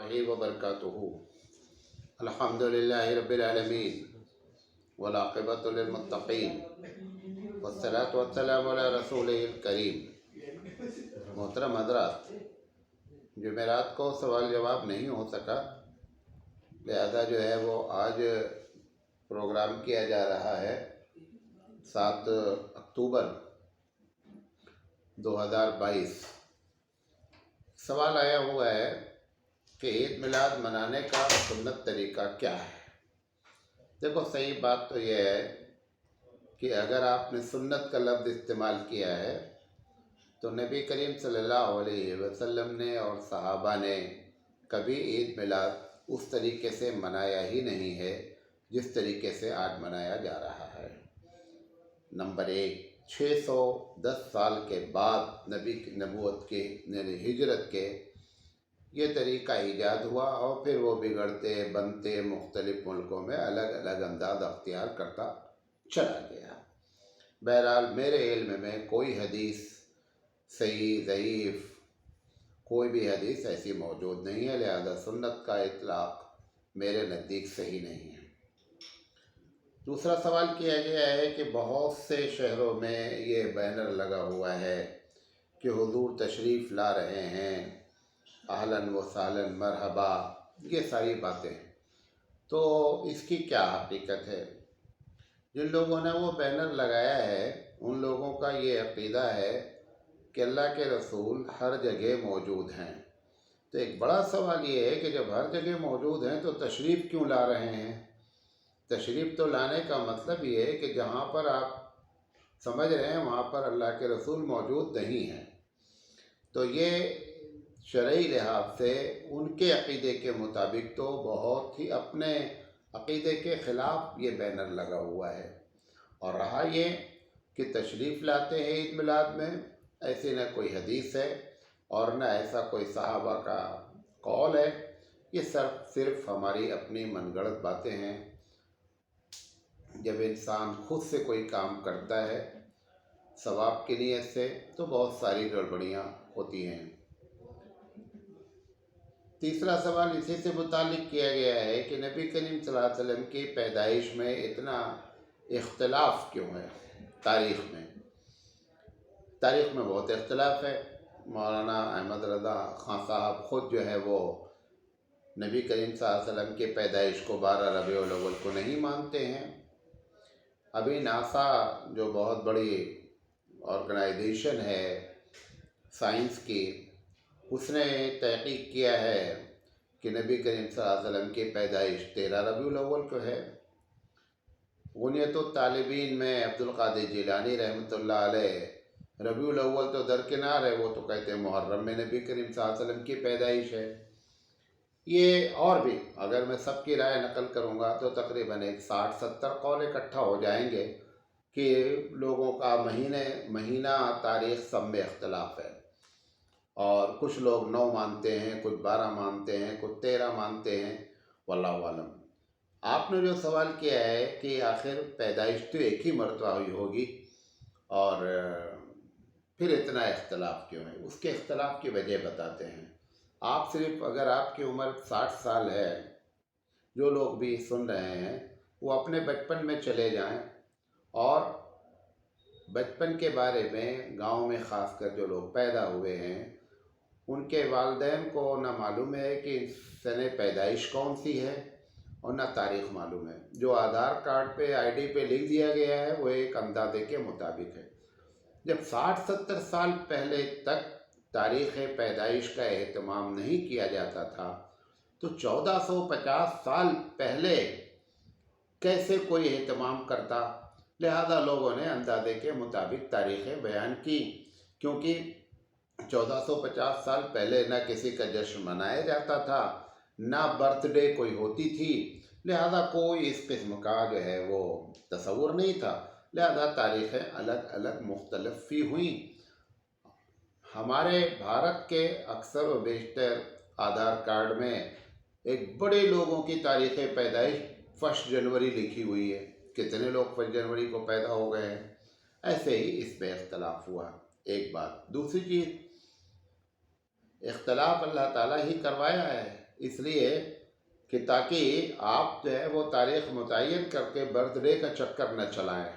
الله وبركاته الحمد لله رب العالمين والعاقبة للمتقين والصلاة والسلام على رسوله الكريم۔ محترم حضرات، جمعرات کو سوال جواب نہیں ہو سکا، لہذا جو ہے وہ آج پروگرام کیا جا رہا ہے 7 اکتوبر 2022۔ سوال آیا ہوا ہے کہ عید میلاد منانے کا سنت طریقہ کیا ہے؟ دیکھو، صحیح بات تو یہ ہے کہ اگر آپ نے سنت کا لفظ استعمال کیا ہے تو نبی کریم صلی اللہ علیہ وسلم نے اور صحابہ نے کبھی عید میلاد اس طریقے سے منایا ہی نہیں ہے جس طریقے سے آج منایا جا رہا ہے۔ نمبر 1، 610 سال کے بعد نبی کی نبوت کے یعنی ہجرت کے یہ طریقہ ایجاد ہوا اور پھر وہ بگڑتے بنتے مختلف ملکوں میں الگ الگ انداز اختیار کرتا چلا گیا۔ بہرحال میرے علم میں کوئی حدیث صحیح ضعیف کوئی بھی حدیث ایسی موجود نہیں ہے، لہذا سنت کا اطلاق میرے نزدیک صحیح نہیں ہے۔ دوسرا سوال کیا گیا ہے کہ بہت سے شہروں میں یہ بینر لگا ہوا ہے کہ حضور تشریف لا رہے ہیں، اہلاً و سہلاً مرحبا، یہ ساری باتیں، تو اس کی کیا حقیقت ہے؟ جن لوگوں نے وہ بینر لگایا ہے ان لوگوں کا یہ عقیدہ ہے کہ اللہ کے رسول ہر جگہ موجود ہیں۔ تو ایک بڑا سوال یہ ہے کہ جب ہر جگہ موجود ہیں تو تشریف کیوں لا رہے ہیں؟ تشریف تو لانے کا مطلب یہ ہے کہ جہاں پر آپ سمجھ رہے ہیں وہاں پر اللہ کے رسول موجود نہیں ہیں۔ تو یہ شرعی لحاظ سے ان کے عقیدے کے مطابق تو بہت ہی اپنے عقیدے کے خلاف یہ بینر لگا ہوا ہے۔ اور رہا یہ کہ تشریف لاتے ہیں عید میلاد میں، ایسی نہ کوئی حدیث ہے اور نہ ایسا کوئی صحابہ کا قول ہے، یہ صرف ہماری اپنی من گھڑت باتیں ہیں۔ جب انسان خود سے کوئی کام کرتا ہے ثواب کی نیت سے تو بہت ساری گڑبڑیاں ہوتی ہیں۔ تیسرا سوال اسی سے متعلق کیا گیا ہے کہ نبی کریم صلی اللہ علیہ وسلم کی پیدائش میں اتنا اختلاف کیوں ہے؟ تاریخ میں بہت اختلاف ہے۔ مولانا احمد رضا خان صاحب خود جو ہے وہ نبی کریم صلی اللہ علیہ وسلم کی پیدائش کو 12 ربیع الاول کو نہیں مانتے ہیں۔ ابھی ناسا جو بہت بڑی آرگنائزیشن ہے سائنس کی، اس نے تحقیق کیا ہے کہ نبی کریم صلی اللہ علیہ وسلم کی پیدائش 13 ربیع الاول کو ہے۔ غنیت الطالبین میں عبدالقادر جیلانی رحمۃ اللہ علیہ ربیع الاول تو درکنار ہے، وہ تو کہتے ہیں محرم میں نبی کریم صلی اللہ علیہ وسلم کی پیدائش ہے۔ یہ اور بھی اگر میں سب کی رائے نقل کروں گا تو تقریباً 60-70 قول اکٹھا ہو جائیں گے کہ لوگوں کا مہینہ تاریخ سب میں اختلاف ہے، اور کچھ لوگ 9 مانتے ہیں، کچھ 12 مانتے ہیں، کچھ 13 مانتے ہیں، واللہ عالم۔ آپ نے جو سوال کیا ہے کہ آخر پیدائش تو ایک ہی مرتبہ ہوئی ہوگی اور پھر اتنا اختلاف کیوں ہے؟ اس کے اختلاف کی وجہ بتاتے ہیں۔ آپ صرف اگر آپ کی عمر 60 سال ہے، جو لوگ بھی سن رہے ہیں وہ اپنے بچپن میں چلے جائیں اور بچپن کے بارے میں گاؤں میں خاص کر جو لوگ پیدا ہوئے ہیں ان کے والدین کو نہ معلوم ہے کہ سن پیدائش کون سی ہے اور نہ تاریخ معلوم ہے۔ جو آدھار کارڈ پہ آئی ڈی پہ لکھ دیا گیا ہے وہ ایک اندازے کے مطابق ہے۔ جب 60-70 سال پہلے تک تاریخ پیدائش کا اہتمام نہیں کیا جاتا تھا تو 1450 سال پہلے کیسے کوئی اہتمام کرتا؟ لہذا لوگوں نے اندازے کے مطابق تاریخیں بیان کی، کیونکہ 1450 سال پہلے نہ کسی کا جشن منایا جاتا تھا، نہ برتھ ڈے کوئی ہوتی تھی، لہذا کوئی اس قسم کا جو ہے وہ تصور نہیں تھا، لہذا تاریخیں الگ الگ مختلف ہی ہوئیں۔ ہمارے بھارت کے اکثر و بیشتر آدھار کارڈ میں ایک بڑے لوگوں کی تاریخ پیدائش 1 جنوری لکھی ہوئی ہے۔ کتنے لوگ 1 جنوری کو پیدا ہو گئے ہیں؟ ایسے ہی اس میں اختلاف ہوا، ایک بات۔ دوسری چیز، اختلاف اللہ تعالیٰ ہی کروایا ہے، इसलिए कि ताकि आप जो है वो तारीख़ मुतय्यन करके बर्थडे का चक्कर न चलाएं,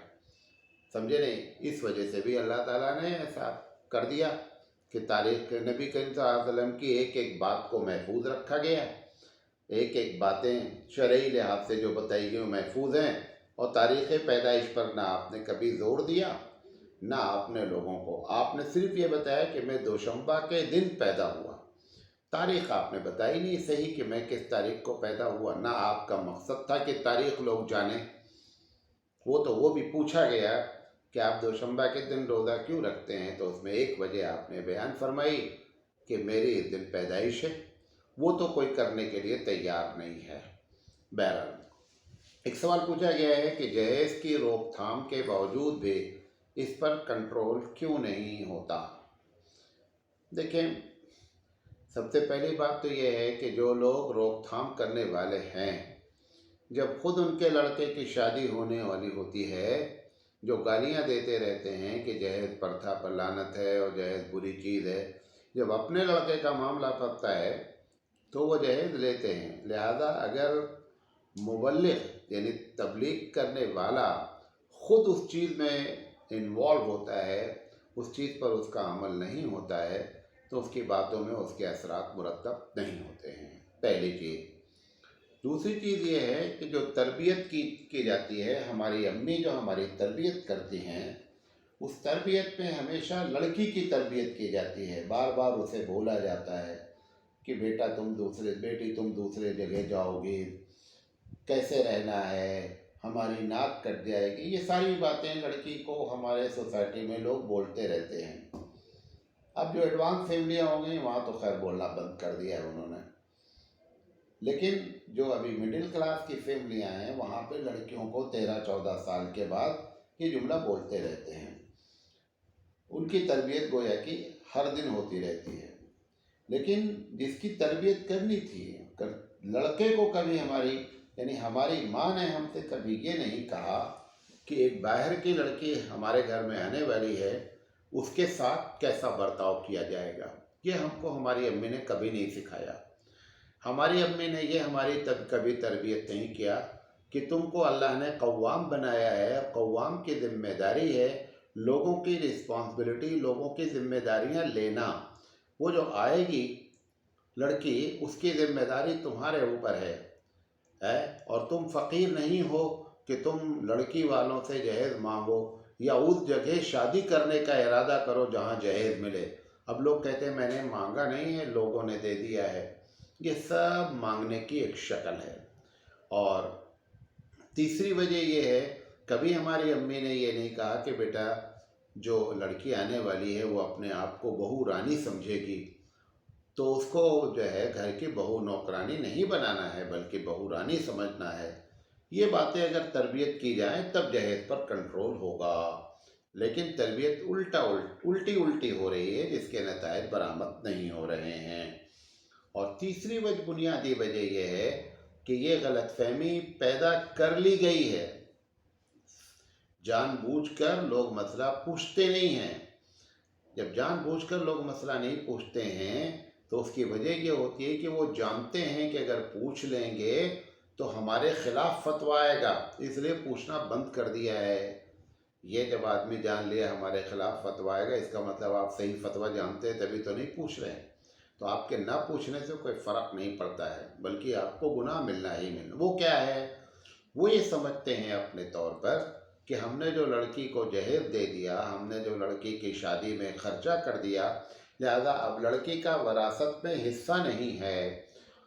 समझे नहीं। इस वजह से भी अल्लाह ताला ने ऐसा कर दिया कि तारीख़ नबी करीम सल्लल्लाहु अलैहि वसल्लम की एक एक बात को महफूज रखा गया है। एक एक बातें शरई लिहाज से जो बताई गई वो महफूज हैं, और तारीख़ पैदाइश पर ना आपने कभी ज़ोर दिया, ना आपने लोगों को, आपने सिर्फ ये बताया कि मैं दोशंबा के दिन पैदा हुआ। तारीख़ आपने बताई नहीं सही कि मैं किस तारीख़ को पैदा हुआ, ना आपका मकसद था कि तारीख़ लोग जाने। वो भी पूछा गया कि आप दोशंबा के दिन रोज़ा क्यों रखते हैं, तो उसमें एक वजह आपने बयान फरमाई कि मेरी इस दिन पैदाइश है। वो तो कोई करने के लिए तैयार नहीं है। बहरहाल एक सवाल पूछा गया है कि जहेज़ की रोकथाम के बावजूद भी इस पर कंट्रोल क्यों नहीं होता। देखें, सबसे पहली बात तो ये है कि जो लोग रोकथाम करने वाले हैं, जब खुद उनके लड़के की शादी होने वाली होती है, जो गालियां देते रहते हैं कि जहेज़ प्रथा पर लानत है और जहेज़ बुरी चीज़ है, जब अपने लड़के का मामला पड़ता है तो वो जहेज़ लेते हैं। लिहाजा अगर मुबल्लिग यानी तबलीग करने वाला ख़ुद उस चीज़ में इन्वॉल्व होता है, उस चीज़ पर उसका अमल नहीं होता है, तो उसकी बातों में उसके असरात मुरतब नहीं होते हैं, पहली चीज़। दूसरी चीज़ ये है कि जो तरबियत की जाती है, हमारी अम्मी जो हमारी तरबियत करती हैं, उस तरबियत में हमेशा लड़की की तरबियत की जाती है। बार बार उसे बोला जाता है कि बेटी तुम दूसरे जगह जाओगी, कैसे रहना है, हमारी नाक कट जाएगी। ये सारी बातें लड़की को हमारे सोसाइटी में लोग बोलते रहते हैं। अब जो एडवांस फैमिलियाँ हो गई वहाँ तो खैर बोलना बंद कर दिया है उन्होंने, लेकिन जो अभी मिडिल क्लास की फैमिलियाँ हैं वहाँ पे लड़कियों को 13-14 साल के बाद ये जुमला बोलते रहते हैं। उनकी तरबियत गोया कि हर दिन होती रहती है, लेकिन जिसकी तरबियत करनी थी लड़के को कभी हमारी माँ ने हमसे कभी ये नहीं कहा कि एक बाहर की लड़की हमारे घर में आने वाली है, उसके साथ कैसा बर्ताव किया जाएगा। ये हमको हमारी अम्मी ने कभी नहीं सिखाया। हमारी अम्मी ने ये हमारी कभी तरबियत नहीं किया कि तुमको अल्लाह ने कव्वाम बनाया है, और कव्वाम की जिम्मेदारी है लोगों की रिस्पॉन्सिबिलिटी, लोगों की जिम्मेदारियां लेना। वो जो आएगी लड़की, उसकी जिम्मेदारी तुम्हारे ऊपर है, और तुम फ़कीर नहीं हो कि तुम लड़की वालों से जहेज़ मांगो या उस जगह शादी करने का इरादा करो जहाँ जहेज़ मिले। अब लोग कहते हैं मैंने मांगा नहीं है, लोगों ने दे दिया है। ये सब मांगने की एक शक्ल है। और तीसरी वजह ये है, कभी हमारी अम्मी ने ये नहीं कहा कि बेटा जो लड़की आने वाली है वो अपने आप को बहू रानी समझेगी, तो उसको जो है घर की बहू नौकरानी नहीं बनाना है बल्कि बहू रानी समझना है। ये बातें अगर तरबियत की जाए तब जहेज़ पर कंट्रोल होगा, लेकिन तरबियत उल्टी हो रही है, जिसके नतायज बरामद नहीं हो रहे हैं। और तीसरी बुनियादी वजह यह है कि ये गलतफहमी पैदा कर ली गई है। जानबूझकर लोग मसला पूछते नहीं हैं। जब जानबूझकर लोग मसला नहीं पूछते हैं तो उसकी वजह ये होती है कि वो जानते हैं कि अगर पूछ लेंगे तो हमारे खिलाफ फतवा आएगा, इसलिए पूछना बंद कर दिया है। ये जब आदमी जान लिया हमारे खिलाफ फतवा आएगा, इसका मतलब आप सही फतवा जानते हैं तभी तो नहीं पूछ रहे हैं। तो आपके ना पूछने से कोई फ़र्क नहीं पड़ता है, बल्कि आपको गुनाह मिलना ही मिलना। वो क्या है, वो ये समझते हैं अपने तौर पर कि हमने जो लड़की को जहेज़ दे दिया, हमने जो लड़की की शादी में खर्चा कर दिया, लिहाजा अब लड़की का वरासत में हिस्सा नहीं है।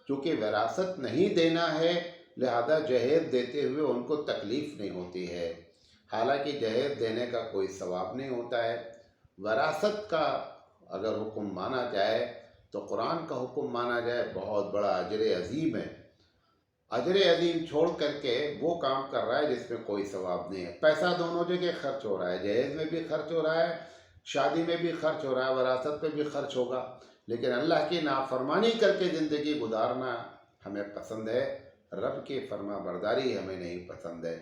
क्योंकि वरासत नहीं देना है, लिहाजा जहेज़ देते हुए उनको तकलीफ़ नहीं होती है। हालांकि जहेज़ देने का कोई सवाब नहीं होता है। वरासत का अगर हुक्म माना जाए तो कुरान का हुक्म माना जाए, बहुत बड़ा अजर अजीम है। अजर अजीम छोड़ करके वो काम कर रहा है जिसमें कोई सवाब नहीं है। पैसा दोनों जगह खर्च हो रहा है, जहेज़ में भी खर्च हो रहा है, शादी में भी खर्च हो रहा है, वरासत में भी खर्च होगा। लेकिन अल्लाह की नाफरमानी करके ज़िंदगी गुजारना हमें पसंद है, रब की फरमा बरदारी हमें नहीं पसंद है।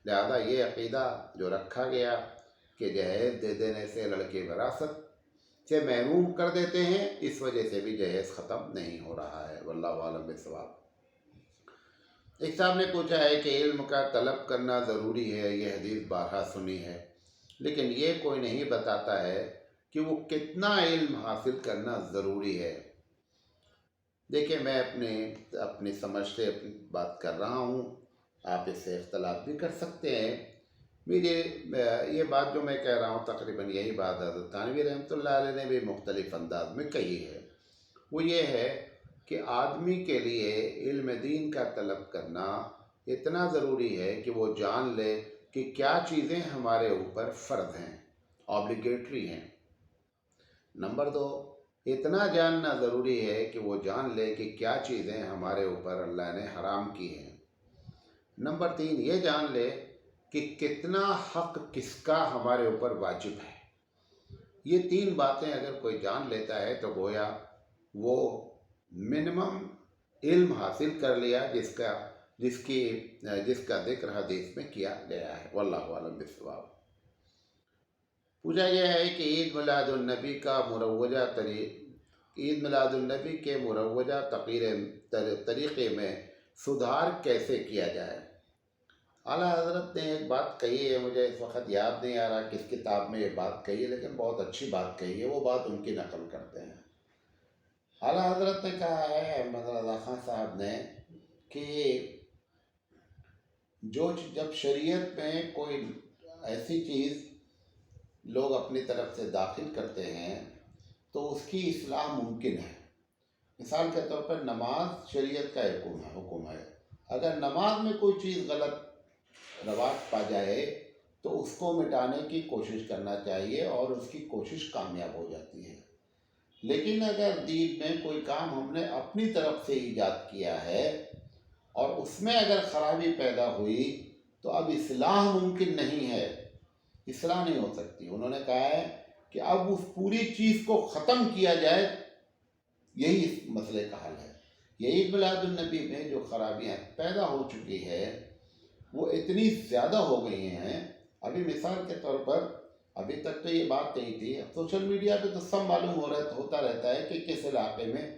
लिहाजा ये अक़ीदा जो रखा गया कि जहेज़ दे देने से लड़की वरासत سے محروم کر دیتے ہیں، اس وجہ سے بھی جہیز ختم نہیں ہو رہا ہے۔ واللہ عالم بالصواب۔ ایک صاحب نے پوچھا ہے کہ علم کا طلب کرنا ضروری ہے، یہ حدیث بارہا سنی ہے، لیکن یہ کوئی نہیں بتاتا ہے کہ وہ کتنا علم حاصل کرنا ضروری ہے۔ دیکھیں، میں اپنی سمجھ سے اپنی بات کر رہا ہوں، آپ اس سے اختلاف بھی کر سکتے ہیں۔ یہ بات جو میں کہہ رہا ہوں تقریباً یہی بات حضرت تھانوی رحمۃ اللہ علیہ نے بھی مختلف انداز میں کہی ہے۔ وہ یہ ہے کہ آدمی کے لیے علم دین کا طلب کرنا اتنا ضروری ہے کہ وہ جان لے کہ کیا چیزیں ہمارے اوپر فرض ہیں، آبلیگیٹری ہیں۔ نمبر 2، اتنا جاننا ضروری ہے کہ وہ جان لے کہ کیا چیزیں ہمارے اوپر اللہ نے حرام کی ہیں۔ نمبر 3، یہ جان لے کہ کتنا حق کس کا ہمارے اوپر واجب ہے۔ یہ 3 باتیں اگر کوئی جان لیتا ہے تو گویا وہ منیمم علم حاصل کر لیا جس کا ذکر حدیث میں کیا گیا ہے۔ واللہ اعلم بالصواب۔ پوچھا گیا ہے کہ عید میلاد النبی کے مروجہ طریقے میں سدھار کیسے کیا جائے؟ اعلیٰ حضرت نے ایک بات کہی ہے، مجھے اس وقت یاد نہیں آ رہا کس کتاب میں یہ بات کہی ہے، لیکن بہت اچھی بات کہی ہے، وہ بات ان کی نقل کرتے ہیں۔ اعلیٰ حضرت نے کہا ہے، احمد رضا خان صاحب نے، کہ جب شریعت میں کوئی ایسی چیز لوگ اپنی طرف سے داخل کرتے ہیں تو اس کی اصلاح ممکن ہے۔ مثال کے طور پر نماز شریعت کا حکم ہے، اگر نماز میں کوئی چیز غلط رواج پا جائے تو اس کو مٹانے کی کوشش کرنا چاہیے، اور اس کی کوشش کامیاب ہو جاتی ہے۔ لیکن اگر دین میں کوئی کام ہم نے اپنی طرف سے ایجاد کیا ہے اور اس میں اگر خرابی پیدا ہوئی تو اب اصلاح ممکن نہیں ہے، اصلاح نہیں ہو سکتی۔ انہوں نے کہا ہے کہ اب اس پوری چیز کو ختم کیا جائے، یہی اس مسئلے کا حل ہے۔ یہ عید میلاد النبی میں جو خرابیاں پیدا ہو چکی ہے وہ اتنی زیادہ ہو گئی ہیں۔ ابھی مثال کے طور پر ابھی تک تو یہ بات نہیں تھی، سوشل میڈیا پہ تو سب معلوم ہوتا رہتا ہے کہ کس علاقے میں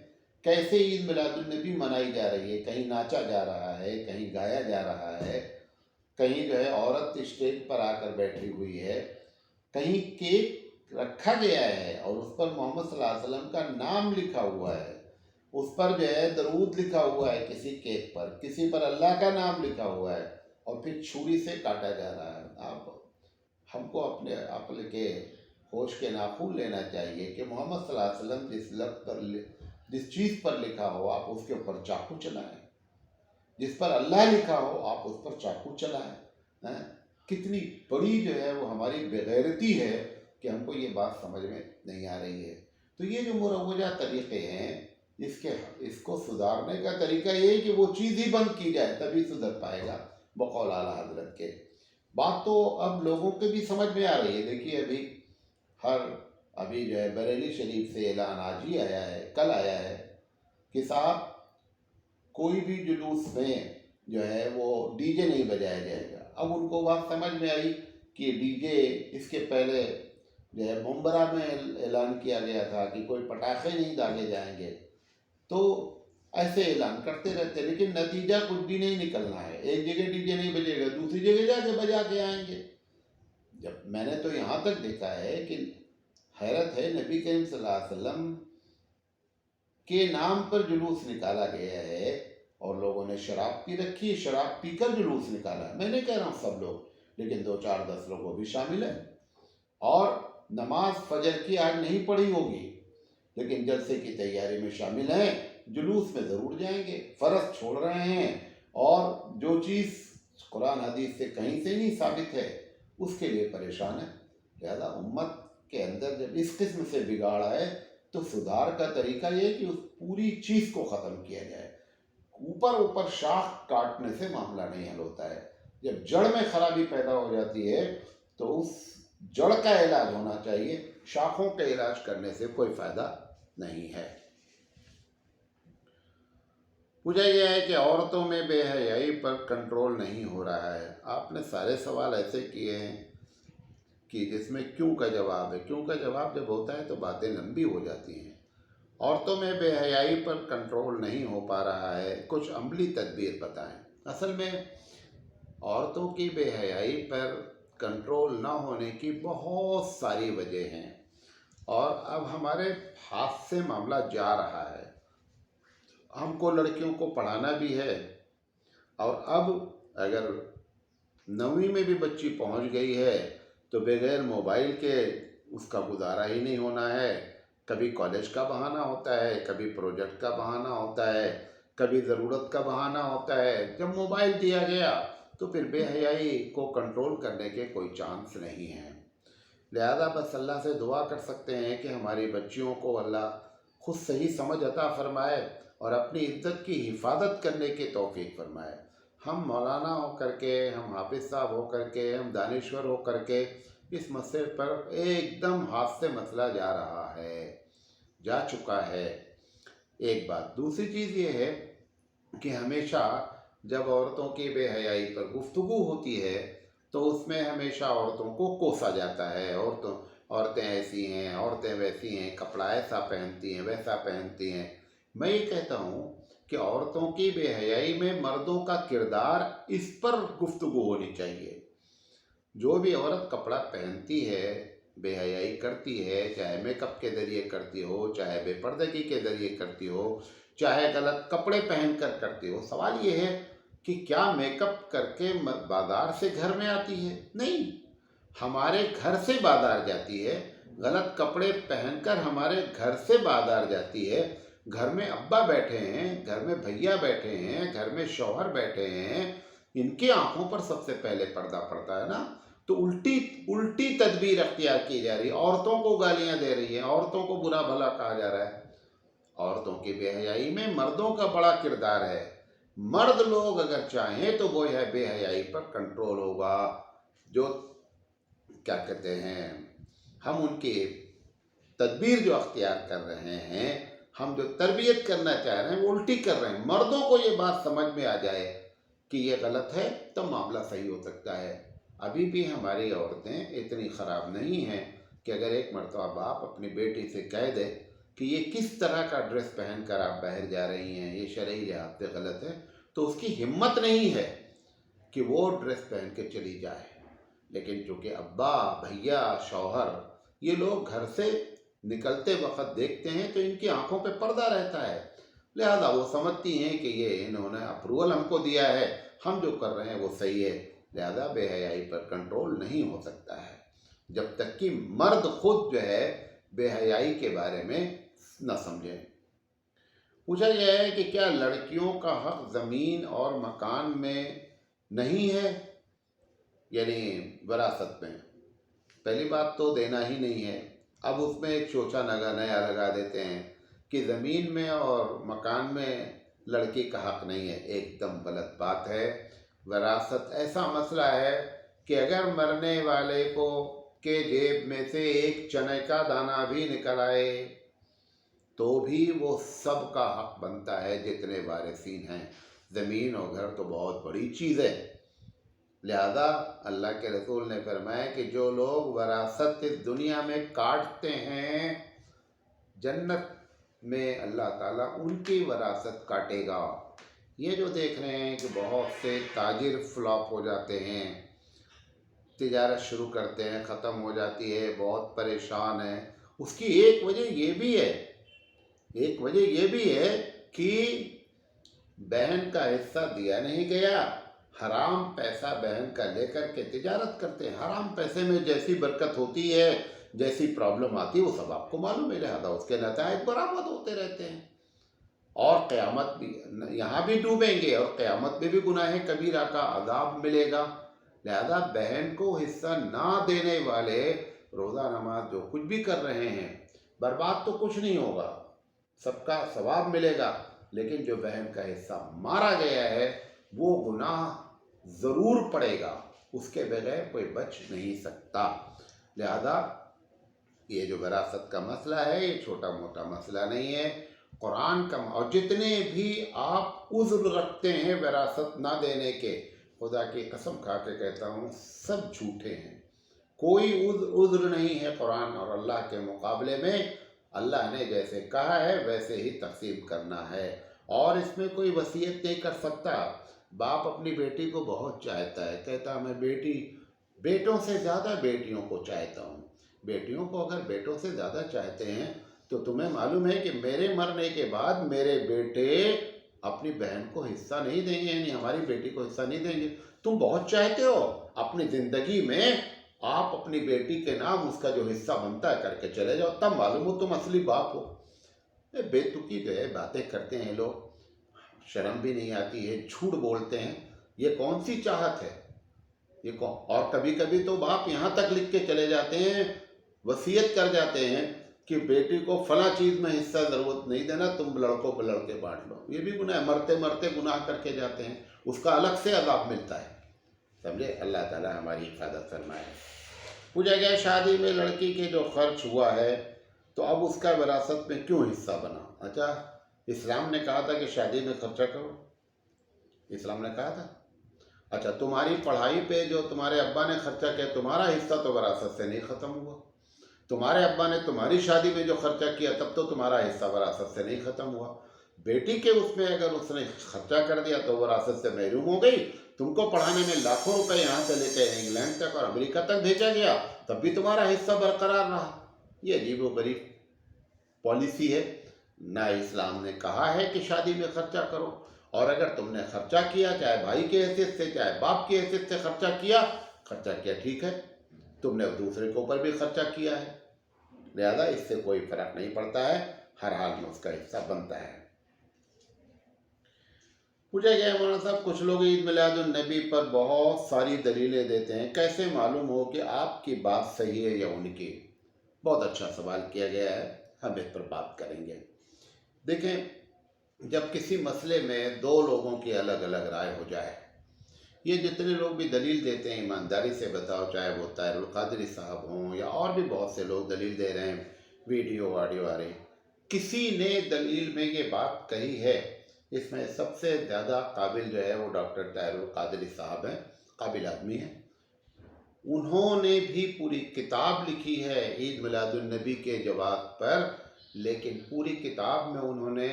کیسے عید میلاد النبی منائی جا رہی ہے، کہیں ناچا جا رہا ہے، کہیں گایا جا رہا ہے، کہیں جو ہے عورت اسٹیج پر آ کر بیٹھی ہوئی ہے، کہیں کیک رکھا گیا ہے اور اس پر محمد صلی اللہ علیہ وسلم کا نام لکھا ہوا ہے، اس پر جو ہے درود لکھا ہوا ہے، کسی کیک پر کسی پر اللہ کا نام لکھا ہوا ہے، اور پھر چھری سے کاٹا جا رہا ہے۔ ہم کو اپنے عقل کے ہوش کے ناخن لینا چاہیے کہ محمد صلی اللہ علیہ وسلم جس چیز پر لکھا ہو آپ اس کے اوپر چاقو چلائیں، جس پر اللہ لکھا ہو آپ اس پر چاقو چلائیں۔ کتنی بڑی جو ہے وہ ہماری بےغیرتی ہے کہ ہم کو یہ بات سمجھ میں نہیں آ رہی ہے۔ تو یہ جو مروجہ طریقے ہیں، اس کو سدھارنے کا طریقہ یہ ہے کہ وہ چیز ہی بند کی جائے، تبھی سدھر پائے گا بقول اعلیٰ حضرت کے۔ بات تو اب لوگوں کے بھی سمجھ میں آ رہی ہے۔ دیکھیے ابھی جو ہے بریلی شریف سے اعلان آج ہی آیا ہے، کل آیا ہے کہ صاحب کوئی بھی جلوس میں جو ہے وہ ڈی جے نہیں بجایا جائے گا۔ اب ان کو بات سمجھ میں آئی کہ ڈی جے، اس کے پہلے جو ہے ممبرا میں اعلان کیا گیا تھا کہ کوئی پٹاخے نہیں داغے جائیں گے، تو ایسے اعلان کرتے رہتے، لیکن نتیجہ کچھ بھی نہیں نکلنا ہے۔ ایک جگہ ڈی جے نہیں بجے گا، دوسری جگہ جا کے بجا کے آئیں گے۔ جب میں نے تو یہاں تک دیکھا ہے کہ حیرت ہے، نبی کریم صلی اللہ علیہ وسلم کے نام پر جلوس نکالا گیا ہے اور لوگوں نے شراب پی رکھی ہے، شراب پی کر جلوس نکالا ہے۔ میں نہیں کہہ رہا ہوں سب لوگ، لیکن 2 4 10 لوگوں بھی شامل ہیں، اور نماز فجر کی آج نہیں پڑھی ہوگی لیکن جلسے کی تیاری میں شامل ہیں، جلوس میں ضرور جائیں گے، فرض چھوڑ رہے ہیں، اور جو چیز قرآن حدیث سے کہیں سے نہیں ثابت ہے اس کے لیے پریشان ہے۔ لہذا امت کے اندر جب اس قسم سے بگاڑ آئے تو سدھار کا طریقہ یہ ہے کہ اس پوری چیز کو ختم کیا جائے۔ اوپر شاخ کاٹنے سے معاملہ نہیں حل ہوتا ہے، جب جڑ میں خرابی پیدا ہو جاتی ہے تو اس جڑ کا علاج ہونا چاہیے، شاخوں کا علاج کرنے سے کوئی فائدہ نہیں ہے۔ پوچھا گیا ہے کہ عورتوں میں بے حیائی پر کنٹرول نہیں ہو رہا ہے۔ آپ نے سارے سوال ایسے کیے ہیں कि जिसमें क्यों का जवाब है। क्यों का जवाब जब होता है तो बातें लंबी हो जाती हैं। औरतों में बेहयाई पर कंट्रोल नहीं हो पा रहा है, कुछ अमली तदबीर बताएं। असल में औरतों की बेहयाई पर कंट्रोल ना होने की बहुत सारी वजह हैं, और अब हमारे हाथ से मामला जा रहा है। हमको लड़कियों को पढ़ाना भी है, और अब अगर 9वीं में भी बच्ची पहुंच गई है तो बगैर मोबाइल के उसका गुजारा ही नहीं होना है। कभी कॉलेज का बहाना होता है, कभी प्रोजेक्ट का बहाना होता है, कभी ज़रूरत का बहाना होता है। जब मोबाइल दिया गया तो फिर बेहयाई को कंट्रोल करने के कोई चांस नहीं है। लिहाजा बस अल्लाह से दुआ कर सकते हैं कि हमारी बच्चियों को अल्लाह खुद सही समझ अता फरमाए और अपनी इज्जत की हिफाजत करने की तौफीक फरमाए। हम मौलाना हो करके, हम हाफिज़ साहब हो करके, हम दानिश्वर हो करके इस मसले पर एकदम हाथ से मसला जा रहा है, जा चुका है। एक बात। दूसरी चीज़ ये है कि हमेशा जब औरतों की बेहयाई पर गुफ्तगू होती है तो उसमें हमेशा औरतों को कोसा जाता है। औरतें ऐसी हैं, औरतें वैसी हैं, कपड़ा ऐसा पहनती हैं, वैसा पहनती हैं। मैं ये कहता हूँ कि औरतों की बेहयाई में मर्दों का किरदार, इस पर गुफ्तगू होनी चाहिए। जो भी औरत कपड़ा पहनती है, बेहयाई करती है, चाहे मेकअप के ज़रिए करती हो, चाहे बेपर्दगी के ज़रिए करती हो, चाहे गलत कपड़े पहनकर करती हो, सवाल ये है कि क्या मेकअप करके बाजार से घर में आती है? नहीं, हमारे घर से बाजार जाती है। गलत कपड़े पहनकर हमारे घर से बाजार जाती है। घर में अब्बा बैठे हैं, घर में भैया बैठे हैं, घर में शौहर बैठे हैं, इनके आंखों पर सबसे पहले पर्दा पड़ता है ना। तो उल्टी तदबीर अख्तियार की जा रही है, औरतों को गालियां दे रही है, औरतों को बुरा भला कहा जा रहा है। औरतों की बेहयाई में मर्दों का बड़ा किरदार है। मर्द लोग अगर चाहें तो वो है बेहयाई पर कंट्रोल होगा। जो क्या कहते हैं, हम उनकी तदबीर जो अख्तियार कर रहे हैं, हम जो तरबियत करना चाह रहे हैं वो उल्टी कर रहे हैं। मर्दों को ये बात समझ में आ जाए कि ये गलत है तो मामला सही हो सकता है। अभी भी हमारी औरतें इतनी ख़राब नहीं हैं कि अगर एक मरतबा बाप अपनी बेटी से कह दे कि ये किस तरह का ड्रेस पहन कर आप बाहर जा रही हैं, ये शरई लिहाज से गलत है, तो उसकी हिम्मत नहीं है कि वो ड्रेस पहन के चली जाए। लेकिन चूँकि अब्बा, भैया, शौहर ये लोग घर से निकलते वक्त देखते हैं तो इनकी आंखों पे पर्दा रहता है। लिहाजा वो समझती हैं कि ये इन्होंने अप्रूवल हमको दिया है, हम जो कर रहे हैं वो सही है। लिहाजा बेहयाई पर कंट्रोल नहीं हो सकता है जब तक कि मर्द खुद जो है बेहयाई के बारे में न समझें। पूछा यह है कि क्या लड़कियों का हक ज़मीन और मकान में नहीं है, यानी विरासत में? पहली बात तो देना ही नहीं है। अब उसमें एक शोचा नया लगा देते हैं कि ज़मीन में और मकान में लड़की का हक नहीं है। एकदम गलत बात है। विरासत ऐसा मसला है कि अगर मरने वाले को के जेब में से एक चने का दाना भी निकल आए तो भी वो सब का हक बनता है जितने वारिसीन हैं। ज़मीन और घर तो बहुत बड़ी चीज़ है। लिहाजा अल्लाह के रसूल ने फरमाया कि जो लोग वरासत इस दुनिया में काटते हैं, जन्नत में अल्लाह ताला उनकी वरासत काटेगा। ये जो देख रहे हैं कि बहुत से ताजिर फ्लॉप हो जाते हैं, तिजारत शुरू करते हैं, ख़त्म हो जाती है, बहुत परेशान है, उसकी एक वजह ये भी है कि बहन का हिस्सा दिया नहीं गया। हराम पैसा बहन का लेकर के तिजारत करते हैं। हराम पैसे में जैसी बरकत होती है, जैसी प्रॉब्लम आती है, वो सब आपको मालूम है। लिहाजा उसके नतायज बराबर होते रहते हैं और क़यामत भी, यहाँ भी डूबेंगे और क़यामत में भी गुनाह कबीरा का अज़ाब मिलेगा। लिहाजा बहन को हिस्सा ना देने वाले रोज़ा नमाज जो कुछ भी कर रहे हैं, बर्बाद तो कुछ नहीं होगा, सबका सवाब मिलेगा। लेकिन जो बहन का हिस्सा मारा गया है वो गुनाह ज़रूर पड़ेगा, उसके बगैर कोई बच नहीं सकता। लिहाजा ये जो विरासत का मसला है ये छोटा मोटा मसला नहीं है। कुरान का, और जितने भी आप उज़्र रखते हैं विरासत ना देने के, खुदा की कसम खा के कहता हूँ सब झूठे हैं। कोई उज़्र नहीं है कुरान और अल्लाह के मुकाबले में। अल्लाह ने जैसे कहा है वैसे ही तक़सीम करना है, और इसमें कोई वसीयत नहीं कर सकता। बाप अपनी बेटी को बहुत चाहता है, कहता मैं बेटों से ज़्यादा बेटियों को चाहता हूँ। बेटियों को अगर बेटों से ज़्यादा चाहते हैं तो तुम्हें मालूम है कि मेरे मरने के बाद मेरे बेटे अपनी बहन को हिस्सा नहीं देंगे, यानी हमारी बेटी को हिस्सा नहीं देंगे। तुम बहुत चाहते हो, अपनी ज़िंदगी में आप अपनी बेटी के नाम उसका जो हिस्सा बनता है करके चले जाओ, तब मालूम हो तुम असली बाप हो। बेतुकी जो है बातें करते हैं लोग, शर्म भी नहीं आती है, झूठ बोलते हैं। ये कौन सी चाहत है ये कौन? और कभी कभी तो बाप यहाँ तक लिख के चले जाते हैं, वसीयत कर जाते हैं कि बेटी को फला चीज़ में हिस्सा ज़रूरत नहीं देना, तुम लड़कों को लड़के बांट लो। ये भी गुनाह है, मरते मरते गुनाह करके जाते हैं, उसका अलग से अज़ाब मिलता है। समझे? अल्लाह ताला हमारी हिफाजत फरमाए। पूछा गया शादी में लड़की के जो खर्च हुआ है तो अब उसका विरासत में क्यों हिस्सा बना? अच्छा, इस्लाम ने कहा था कि शादी में खर्चा करो, इस्लाम ने कहा था। अच्छा, तुम्हारी पढ़ाई पे जो तुम्हारे अब्बा ने खर्चा किया, तुम्हारा हिस्सा तो विरासत से नहीं ख़त्म हुआ। तुम्हारे अब्बा ने तुम्हारी शादी में जो खर्चा किया तब तो तुम्हारा हिस्सा विरासत से नहीं ख़त्म हुआ। बेटी के उसमें अगर उसने खर्चा कर दिया तो विरासत से महरूम हो गई। तुमको पढ़ाने में लाखों रुपए यहाँ से लेकर इंग्लैंड तक और अमेरिका तक भेजा गया, तब भी तुम्हारा हिस्सा बरकरार रहा। ये अजीब व गरीब पॉलिसी है। ना इस्लाम ने कहा है कि शादी में खर्चा करो, और अगर तुमने खर्चा किया, चाहे भाई के हैसियत से चाहे बाप की हैसियत से खर्चा किया ठीक है, तुमने दूसरे के ऊपर भी खर्चा किया है, लिहाजा इससे कोई फर्क नहीं पड़ता है, हर हाल में उसका हिस्सा बनता है। पूछा गया मौलाना साहब, कुछ लोग ईद मिलादुन नबी पर बहुत सारी दलीलें देते हैं, कैसे मालूम हो कि आपकी बात सही है या उनकी? बहुत अच्छा सवाल किया गया है, हम इस पर बात करेंगे। देखें, जब किसी मसले में दो लोगों की अलग अलग राय हो जाए, ये जितने लोग भी दलील देते हैं ईमानदारी से बताओ, चाहे वो ताहिरुल कादरी साहब हों या और भी बहुत से लोग दलील दे रहे हैं, वीडियो ऑडियो आ रही, किसी ने दलील में ये बात कही है, इसमें सबसे ज़्यादा काबिल जो है वो डॉक्टर ताहिरुल कादरी साहब हैं, काबिल आदमी हैं। उन्होंने भी पूरी किताब लिखी है ईद मिलादुन नबी के जवाब पर, लेकिन पूरी किताब में उन्होंने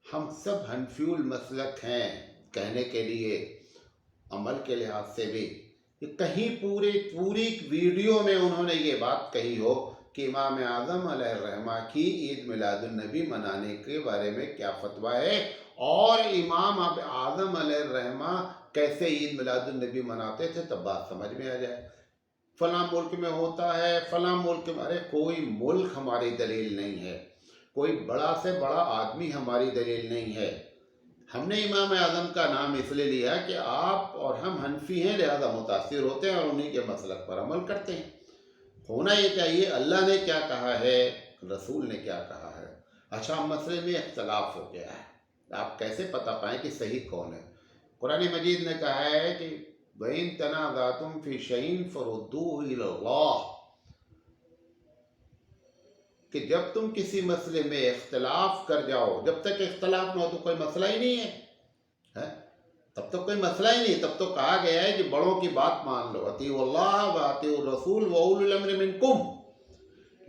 हम सब हनफ्यूल मसलक हैं कहने के लिए, अमल के लिहाज से भी, कहीं पूरी वीडियो में उन्होंने ये बात कही हो कि इमाम आज़म अलैहिर्रहमा की ईद मिलादुन नबी मनाने के बारे में क्या फतवा है, और इमाम आज़म अलैहिर्रहमा कैसे ईद मिलादुन नबी मनाते थे, तब बात समझ में आ जाए। फलां मुल्क में होता है, फलां मुल्क में, अरे कोई मुल्क हमारी दलील नहीं है, कोई बड़ा से बड़ा आदमी हमारी दलील नहीं है। हमने इमाम आज़म का नाम इसलिए लिया कि आप और हम हनफी हैं, लिहाजा मुतासिर होते हैं और उन्हीं के मसलक पर अमल करते हैं। होना ये चाहिए अल्लाह ने क्या कहा है, रसूल ने क्या कहा है। अच्छा, मसले में इख्तलाफ हो गया है, आप कैसे पता पाएँ कि सही कौन है? कुरान मजीद ने कहा है कि वइन तनाज़अतुम फ़ी शैइन फरुद्दूहु इलल्लाह, कि जब तुम किसी मसले में इख्तलाफ कर जाओ, जब तक इख्तलाफ न हो तो कोई मसला ही नहीं है, तब तो कोई मसला ही नहीं। तब तो कहा गया है कि बड़ों की बात मान लो, अतीउल्लाह व अतीउर रसूल व उलुल अम्र मिनकुम।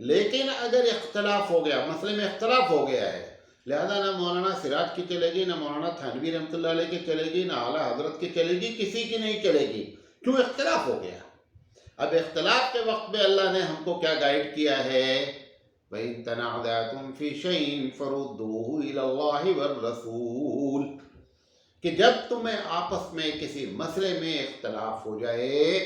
लेकिन अगर इख्तलाफ हो गया, मसले में इख्तलाफ हो गया है, लिहाजा ना मौलाना सिराज की चलेगी, ना मौलाना थानवी रहमतुल्लाह अलैह की चलेगी, ना आला हजरत की चलेगी, किसी की नहीं चलेगी। क्यों? इख्तलाफ हो गया। अब इख्तलाफ के वक्त में अल्लाह ने हमको क्या गाइड किया है, वइन तनाज़अतुम फ़ी शैइन फरुद्दूहु इलल्लाहि वर रसूल, कि जब तुम्हें आपस में किसी मसले में इख्तलाफ हो जाए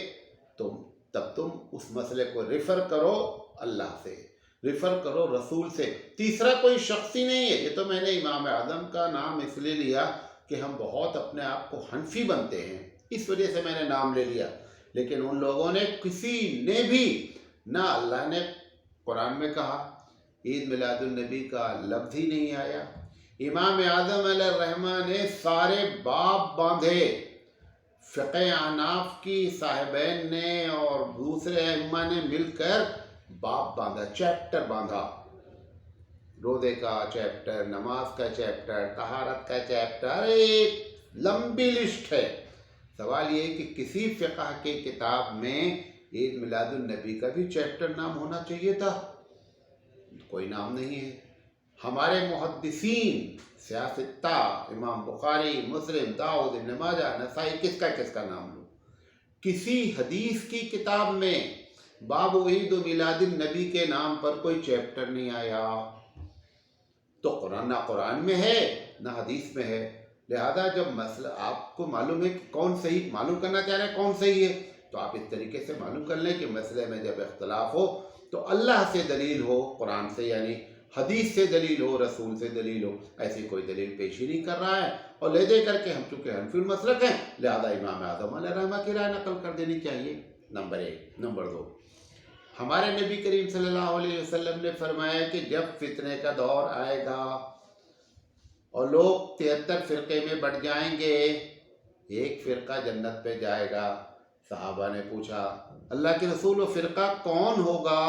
तो तब तुम उस मसले को रिफ़र करो अल्लाह से, रिफ़र करो रसूल से, तीसरा कोई शख्स ही नहीं है। ये तो मैंने इमाम आज़म का नाम इसलिए लिया कि हम बहुत अपने आप को हनफी बनते हैं, इस वजह से मैंने नाम ले लिया। लेकिन उन लोगों ने, किसी ने भी, ना अल्लाह ने कुरान में कहा, ईद मिलादुन नबी का लफ्ज़ ही नहीं आया। इमाम आज़म अलैहिर्रहमा ने सारे बाब बांधे, फ़िक़्ह अहनाफ की साहिबैन ने और दूसरे अइम्मा ने मिलकर बाब बांधा, चैप्टर बांधा, रोज़े का चैप्टर, नमाज का चैप्टर, तहारत का चैप्टर, एक लंबी लिस्ट है। सवाल ये कि किसी फ़िक़्ह की किताब में عید میلاد النبی کا بھی چیپٹر نام ہونا چاہیے تھا، کوئی نام نہیں ہے۔ ہمارے محدثین سیاستہ امام بخاری، مسلم، داؤد، ابن ماجہ، نسائی، کس کا نام لوں؟ کسی حدیث کی کتاب میں باب عید و میلاد النبی کے نام پر کوئی چیپٹر نہیں آیا۔ تو قرآن نہ قرآن میں ہے نہ حدیث میں ہے، لہذا جب مسئلہ آپ کو معلوم ہے کہ کون صحیح، معلوم کرنا چاہ رہے ہیں کون صحیح ہے، تو آپ اس طریقے سے معلوم کر لیں کہ مسئلے میں جب اختلاف ہو تو اللہ سے دلیل ہو، قرآن سے یعنی حدیث سے دلیل ہو، رسول سے دلیل ہو۔ ایسی کوئی دلیل پیش ہی نہیں کر رہا ہے، اور لے دے کر کے ہم چونکہ حنفی المسلک ہیں لہذا امام اعظم علیہ رحمہ کی رائے نقل کر دینی چاہیے، نمبر 1۔ نمبر 2، ہمارے نبی کریم صلی اللہ علیہ وسلم نے فرمایا کہ جب فتنے کا دور آئے گا اور لوگ 73 فرقے میں بٹ جائیں گے، ایک فرقہ جنت پہ جائے گا۔ صحابہ نے پوچھا اللہ کے رسول وہ فرقہ کون ہوگا؟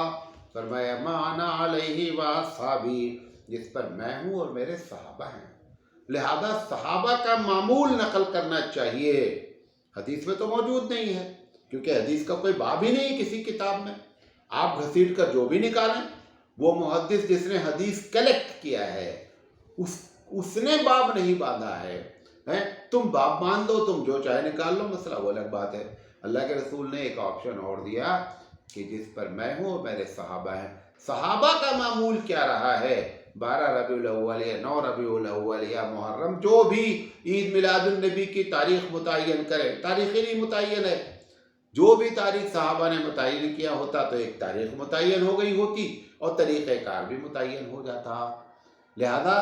فرمایا ما انا علیہ واصحابی، جس پر میں ہوں اور میرے صحابہ ہیں۔ لہذا صحابہ کا معمول نقل کرنا چاہیے، حدیث میں تو موجود نہیں ہے، کیونکہ حدیث کا کوئی باب ہی نہیں کسی کتاب میں۔ آپ گھسیٹ کر جو بھی نکالیں، وہ محدث جس نے حدیث کلیکٹ کیا ہے اس نے باب نہیں باندھا ہے۔ تم باب باندھ دو، تم جو چاہے نکال لو، مسئلہ وہ الگ بات ہے۔ اللہ کے رسول نے ایک آپشن اور دیا کہ جس پر میں ہوں اور میرے صحابہ ہیں۔ صحابہ کا معمول کیا رہا ہے؟ 12 ربیع الاول یا 9 ربیع الاول یا محرم، جو بھی عید میلاد النبی کی تاریخ متعین کرے، تاریخی نہیں متعین ہے، جو بھی تاریخ صحابہ نے متعین کیا ہوتا تو ایک تاریخ متعین ہو گئی ہوتی اور طریقہ کار بھی متعین ہو جاتا۔ لہذا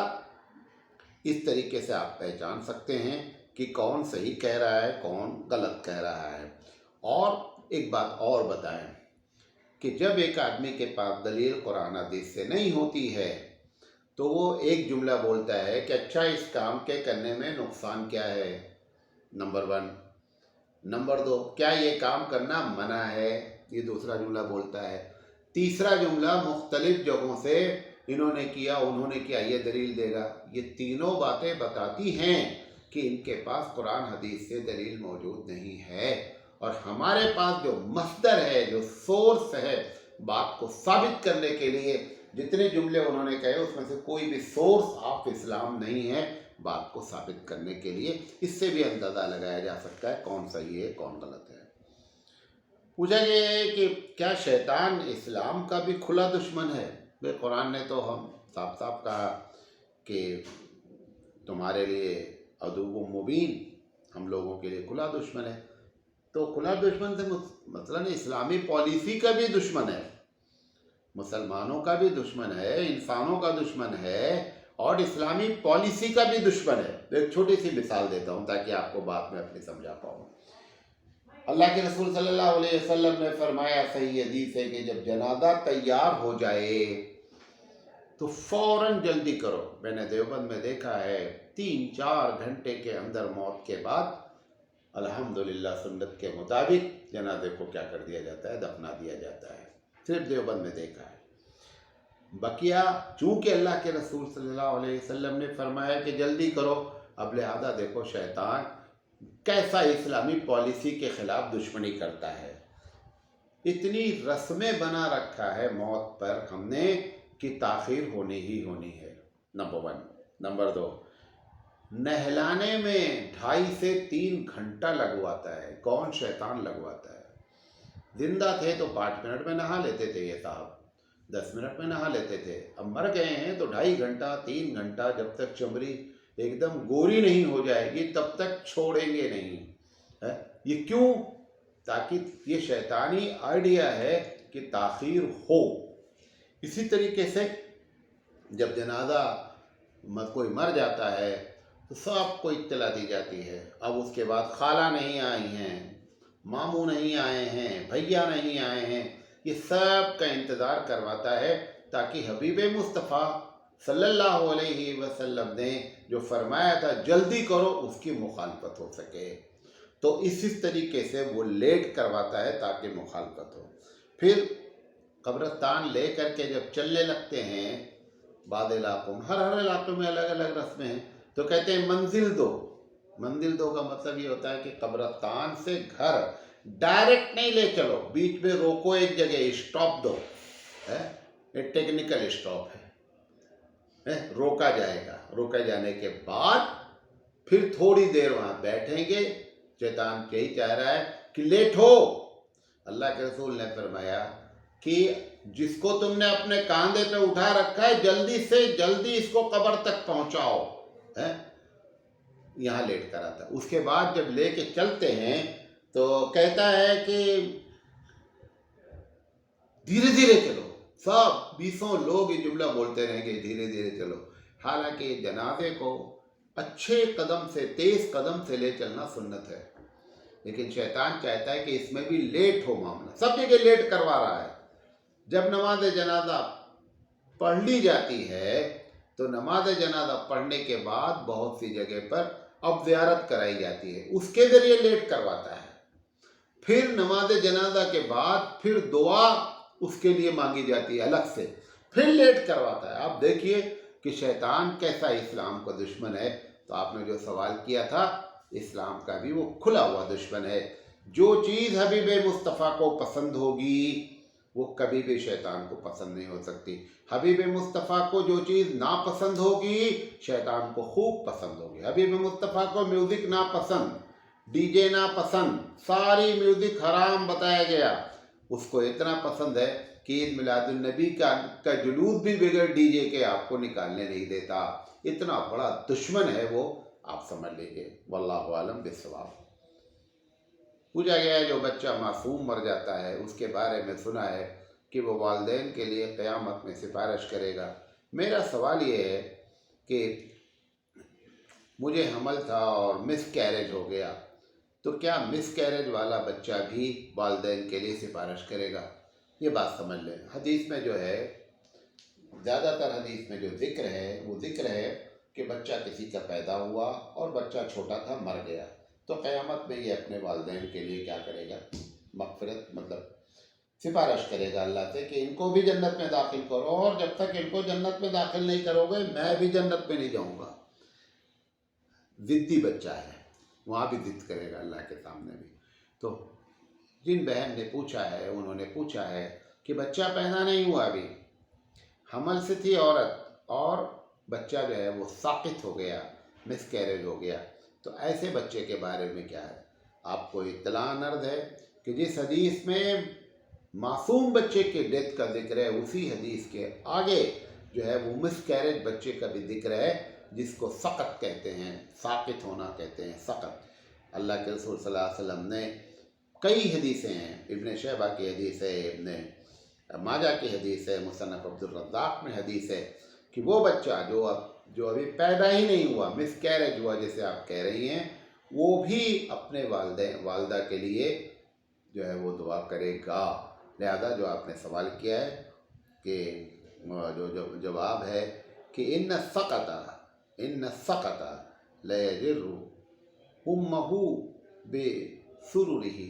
اس طریقے سے آپ پہچان سکتے ہیں کہ کون صحیح کہہ رہا ہے، کون غلط کہہ رہا ہے۔ اور ایک بات اور بتائیں کہ جب ایک آدمی کے پاس دلیل قرآن حدیث سے نہیں ہوتی ہے تو وہ ایک جملہ بولتا ہے کہ اچھا اس کام کے کرنے میں نقصان کیا ہے، نمبر 1۔ نمبر 2، کیا یہ کام کرنا منع ہے، یہ دوسرا جملہ بولتا ہے۔ تیسرا جملہ مختلف جگہوں سے انہوں نے کیا، انہوں نے کیا، یہ دلیل دے گا۔ یہ تینوں باتیں بتاتی ہیں کہ ان کے پاس قرآن حدیث سے دلیل موجود نہیں ہے، اور ہمارے پاس جو مصدر ہے، جو سورس ہے بات کو ثابت کرنے کے لیے، جتنے جملے انہوں نے کہے اس میں سے کوئی بھی سورس آف اسلام نہیں ہے بات کو ثابت کرنے کے لیے۔ اس سے بھی اندازہ لگایا جا سکتا ہے کون صحیح ہے کون غلط ہے۔ پوچھا یہ ہے کہ کیا شیطان اسلام کا بھی کھلا دشمن ہے؟ بے قرآن نے تو ہم صاف صاف کہا کہ تمہارے لیے عدو مبین، ہم لوگوں کے لیے کھلا دشمن ہے۔ تو کھلا دشمن سے مثلاً اسلامی پالیسی کا بھی دشمن ہے، مسلمانوں کا بھی دشمن ہے، انسانوں کا دشمن ہے، اور اسلامی پالیسی کا بھی دشمن ہے۔ ایک چھوٹی سی مثال دیتا ہوں تاکہ آپ کو بات میں اپنی سمجھا پاؤں۔ اللہ کے رسول صلی اللہ علیہ وسلم نے فرمایا، صحیح حدیث ہے کہ جب جنازہ تیار ہو جائے تو فوراً جلدی کرو۔ میں نے دیوبند میں دیکھا ہے 3-4 گھنٹے کے اندر موت کے بعد الحمدللہ سنت کے مطابق جنازے کو کیا کر دیا جاتا ہے، دفنا دیا جاتا ہے۔ صرف دیوبند میں دیکھا ہے۔ بقیہ چونکہ اللہ کے رسول صلی اللہ علیہ وسلم نے فرمایا کہ جلدی کرو، اب لہذا دیکھو شیطان کیسا اسلامی پالیسی کے خلاف دشمنی کرتا ہے۔ اتنی رسمیں بنا رکھا ہے موت پر ہم نے کہ تاخیر ہونی ہی ہونی ہے، نمبر 1۔ نمبر 2، نہلانے میں 2.5 سے 3 گھنٹہ لگواتا ہے۔ کون؟ شیطان لگواتا ہے۔ زندہ تھے تو 5 منٹ میں نہا لیتے تھے یہ صاحب، 10 منٹ میں نہا لیتے تھے، اب مر گئے ہیں تو 2.5 گھنٹہ 3 گھنٹہ، جب تک چمڑی ایک دم گوری نہیں ہو جائے گی تب تک چھوڑیں گے نہیں۔ یہ کیوں؟ تاکہ یہ شیطانی آئیڈیا ہے کہ تاخیر ہو۔ اسی طریقے سے جب جنازہ کوئی مر جاتا ہے تو سب کو اطلاع دی جاتی ہے، اب اس کے بعد خالہ نہیں آئی ہیں، ماموں نہیں آئے ہیں، بھیا نہیں آئے ہیں، یہ سب کا انتظار کرواتا ہے تاکہ حبیب مصطفیٰ صلی اللہ علیہ وسلم نے جو فرمایا تھا جلدی کرو اس کی مخالفت ہو سکے۔ تو اسی طریقے سے وہ لیٹ کرواتا ہے تاکہ مخالفت ہو۔ پھر قبرستان لے کر کے جب چلنے لگتے ہیں، بعض علاقوں میں، ہر علاقے میں الگ الگ رسمیں ہیں، تو کہتے ہیں منزل دو۔ منزل دو کا مطلب یہ ہوتا ہے کہ قبرستان سے گھر डायरेक्ट नहीं ले चलो, बीच में रोको, एक जगह स्टॉप दो, है, ये टेक्निकल स्टॉप है, रोका जाएगा। रोका जाने के बाद फिर थोड़ी देर वहाँ बैठेंगे। शैतान यही चाह रहा है कि लेट हो। अल्लाह के रसूल ने फरमाया कि जिसको तुमने अपने कांधे पे उठा रखा है, जल्दी से जल्दी इसको कब्र तक पहुंचाओ, है, यहाँ लेट कर आता। उसके बाद जब लेके चलते हैं तो कहता है कि धीरे धीरे चलो। सब 20 लोग ये जुमला बोलते रहेंगे, धीरे धीरे चलो। हालांकि जनाजे को अच्छे कदम से, तेज कदम से ले चलना सुन्नत है, लेकिन शैतान चाहता है कि इसमें भी लेट हो मामला। सब जगह लेट करवा रहा है। जब नमाज जनाजा पढ़ ली जाती है तो नमाज जनाजा पढ़ने के बाद बहुत सी जगह पर अब ज़ियारत कराई जाती है, उसके ज़रिए लेट करवाता है। फिर नमाज जनाजा के बाद फिर दुआ उसके लिए मांगी जाती है अलग से, फिर लेट करवाता है। आप देखिए कि शैतान कैसा इस्लाम का दुश्मन है। तो आपने जो सवाल किया था, इस्लाम का भी वो खुला हुआ दुश्मन है। जो चीज़ हबीब मुस्तफ़ा को पसंद होगी वो कभी भी शैतान को पसंद नहीं हो सकती। हबीब मुस्तफ़ा को जो चीज़ नापसंद होगी, शैतान को खूब पसंद होगी। हबीब मुस्तफ़ा को म्यूज़िक नापसंद, डीजे नापसंद, सारी म्यूज़िक हराम बताया गया। उसको इतना पसंद है कि ईद मिलादुन्नबी का जुलूस भी बगैर डीजे के आपको निकालने नहीं देता। इतना बड़ा दुश्मन है वो, आप समझ लीजिए। वल्लाहु आलम बिस्सवाब। पूछा गया है जो बच्चा मासूम मर जाता है उसके बारे में सुना है कि वो वालिदैन के लिए क़यामत में सिफारिश करेगा। मेरा सवाल ये है कि मुझे हमल था और मिस कैरेज हो गया, तो क्या मिस कैरेज वाला बच्चा भी वालिदैन के लिए सिफारिश करेगा? ये बात समझ लें। हदीस में जो है, ज़्यादातर हदीस में जो जिक्र है वो जिक्र है कि बच्चा किसी का पैदा हुआ और बच्चा छोटा था, मर गया, तो क़यामत में ये अपने वालिदैन के लिए क्या करेगा? मग़फ़िरत, मतलब सिफारिश करेगा अल्लाह से कि इनको भी जन्नत में दाखिल करो, और जब तक इनको जन्नत में दाखिल नहीं करोगे मैं भी जन्नत में नहीं जाऊँगा। ज़िद्दी बच्चा है, वहाँ भी ज़िद करेगा अल्लाह के सामने भी। तो जिन बहन ने पूछा है, उन्होंने पूछा है कि बच्चा पैदा नहीं हुआ अभी, हमल से थी औरत और बच्चा जो है वो साक़ित हो गया, मिस कैरेज हो गया, तो ऐसे बच्चे के बारे में क्या है? आपको इत्तलान अर्ज़ है कि जिस हदीस में मासूम बच्चे के डेथ का जिक्र है, उसी हदीस के आगे जो है वो मिस कैरेज बच्चे का भी जिक्र है, जिसको सक़त कहते हैं, साक़ित होना कहते हैं, सक़त। अल्लाह के रसूल सल्लल्लाहु अलैहि वसल्लम ने कई हदीसें हैं, इब्न शैबा की हदीस है, इब्न माजा की हदीस है, मुसन्नफ़ अब्दुर रज़्ज़ाक़ में हदीस है कि वो बच्चा जो अभी पैदा ही नहीं हुआ, मिस कैरेज हुआ जिसे आप कह रही हैं, वो भी अपने वालिदा के लिए जो है वो दुआ करेगा। लिहाजा जो आपने सवाल किया है कि जो जवाब है कि इन्न सक़ता लयजिर्रु उम्महु बेसुरुरिही,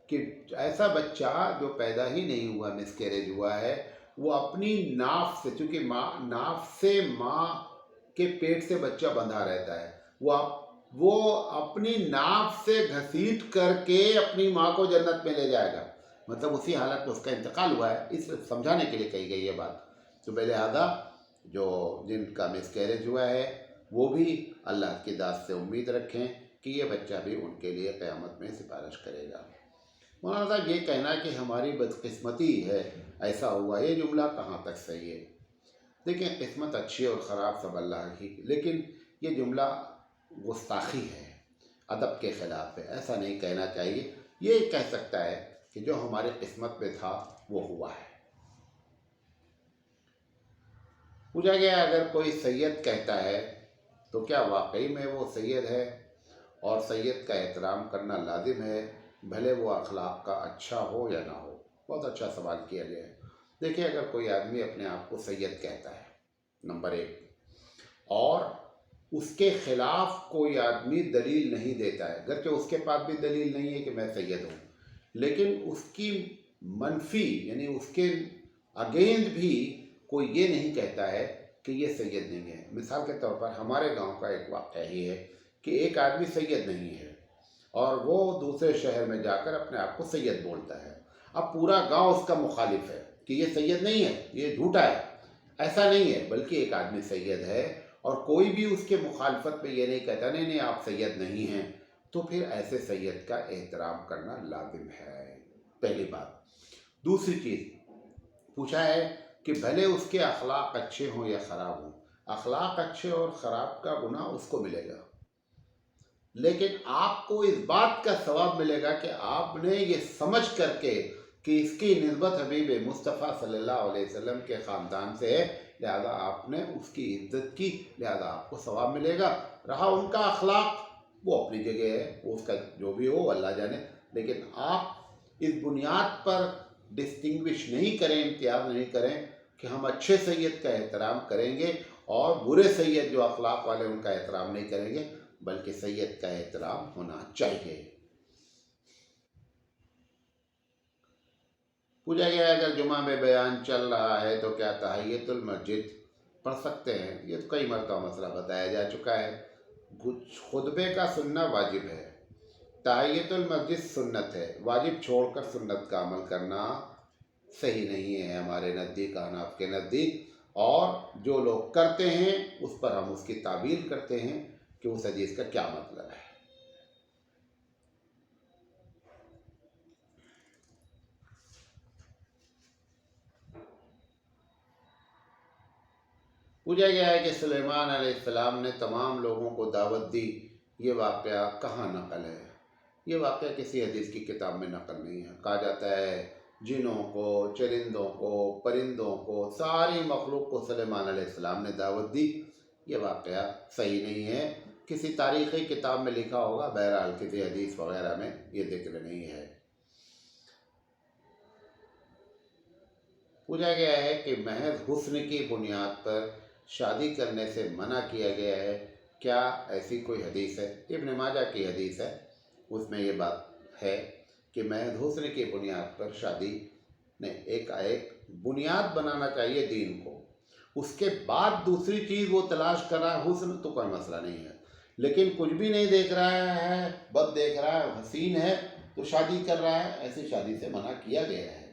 कि ऐसा बच्चा जो पैदा ही नहीं हुआ, मिसकैरेज हुआ है, वो अपनी नाफ से, चूँकि नाफ से माँ के पेट से बच्चा बंधा रहता है, वो अपनी नाफ से घसीट करके अपनी माँ को जन्नत में ले जाएगा, मतलब उसी हालत में उसका इंतकाल हुआ है, इस समझाने के लिए कही गई है बात। तो लिहाजा जो जिनका मिसकैरेज हुआ है वो भी अल्लाह की दात से उम्मीद रखें कि ये बच्चा भी उनके लिए क़यामत में सिफारिश करेगा। मौलाना साहब, ये कहना कि हमारी बदकिस्मती है, ऐसा हुआ, ये जुमला कहाँ तक सही है? देखिए, किस्मत अच्छी और ख़राब सब अल्लाह की, लेकिन ये जुमला गुस्ताखी है, अदब के ख़िलाफ़ है, ऐसा नहीं कहना चाहिए। ये कह सकता है कि जो हमारे किस्मत में था वो हुआ है। पूछा गया अगर कोई सैयद कहता है तो क्या वाकई में वो सैयद है और सैयद का एहतराम करना लाजिम है, भले वो अखलाक का अच्छा हो या ना हो? बहुत अच्छा सवाल किया गया है। देखिए, अगर कोई आदमी अपने आप को सैयद कहता है, नंबर 1, और उसके ख़िलाफ़ कोई आदमी दलील नहीं देता है, अगरचे उसके पास भी दलील नहीं है कि मैं सैयद हूँ, लेकिन उसकी मनफी यानी उसके अगेंस्ट भी कोई ये नहीं कहता है कि ये सैयद नहीं है। मिसाल के तौर पर हमारे गांव का एक वाक़या ही है कि एक आदमी सैयद नहीं है اور وہ دوسرے شہر میں جا کر اپنے آپ کو سید بولتا ہے۔ اب پورا گاؤں اس کا مخالف ہے کہ یہ سید نہیں ہے، یہ جھوٹا ہے۔ ایسا نہیں ہے، بلکہ ایک آدمی سید ہے اور کوئی بھی اس کے مخالفت میں یہ نہیں کہتا نہیں نہیں آپ سید نہیں ہیں، تو پھر ایسے سید کا احترام کرنا لازم ہے، پہلی بات۔ دوسری چیز پوچھا ہے کہ بھلے اس کے اخلاق اچھے ہوں یا خراب ہوں، اخلاق اچھے اور خراب کا گناہ اس کو ملے گا، لیکن آپ کو اس بات کا ثواب ملے گا کہ آپ نے یہ سمجھ کر کے کہ اس کی نسبت حبیب مصطفیٰ صلی اللہ علیہ وسلم کے خاندان سے ہے، لہذا آپ نے اس کی عزت کی، لہذا آپ کو ثواب ملے گا۔ رہا ان کا اخلاق، وہ اپنی جگہ ہے، وہ اس کا جو بھی ہو اللہ جانے، لیکن آپ اس بنیاد پر ڈسٹنگوش نہیں کریں، امتیاز نہیں کریں کہ ہم اچھے سید کا احترام کریں گے اور برے سید جو اخلاق والے ان کا احترام نہیں کریں گے، بلکہ سید کا احترام ہونا چاہیے۔ پوچھا گیا اگر جمعہ میں بیان چل رہا ہے تو کیا تحیۃ المسجد پڑھ سکتے ہیں؟ یہ تو کئی مرتبہ مسئلہ بتایا جا چکا ہے۔ خطبے کا سننا واجب ہے، تحیۃ المسجد سنت ہے، واجب چھوڑ کر سنت کا عمل کرنا صحیح نہیں ہے ہمارے نزدیک، احناف کے نزدیک، اور جو لوگ کرتے ہیں اس پر ہم اس کی تعبیر کرتے ہیں کہ اس حدیث کا کیا مطلب ہے۔ پوچھا گیا ہے کہ سلیمان علیہ السلام نے تمام لوگوں کو دعوت دی، یہ واقعہ کہاں نقل ہے؟ یہ واقعہ کسی حدیث کی کتاب میں نقل نہیں ہے۔ کہا جاتا ہے جنوں کو، چرندوں کو، پرندوں کو، ساری مخلوق کو سلیمان علیہ السلام نے دعوت دی، یہ واقعہ صحیح نہیں ہے، کسی تاریخی کتاب میں لکھا ہوگا، بہرحال کسی حدیث وغیرہ میں یہ ذکر نہیں ہے۔ پوچھا گیا ہے کہ محض حسن کی بنیاد پر شادی کرنے سے منع کیا گیا ہے، کیا ایسی کوئی حدیث ہے؟ ابن ماجہ کی حدیث ہے، اس میں یہ بات ہے کہ محض حسن کی بنیاد پر شادی نے ایک بنیاد بنانا چاہیے دین کو، اس کے بعد دوسری چیز وہ تلاش کر رہا ہے، حسن تو کوئی مسئلہ نہیں ہے، لیکن کچھ بھی نہیں دیکھ رہا ہے، بد دیکھ رہا ہے، حسین ہے تو شادی کر رہا ہے، ایسی شادی سے منع کیا گیا ہے۔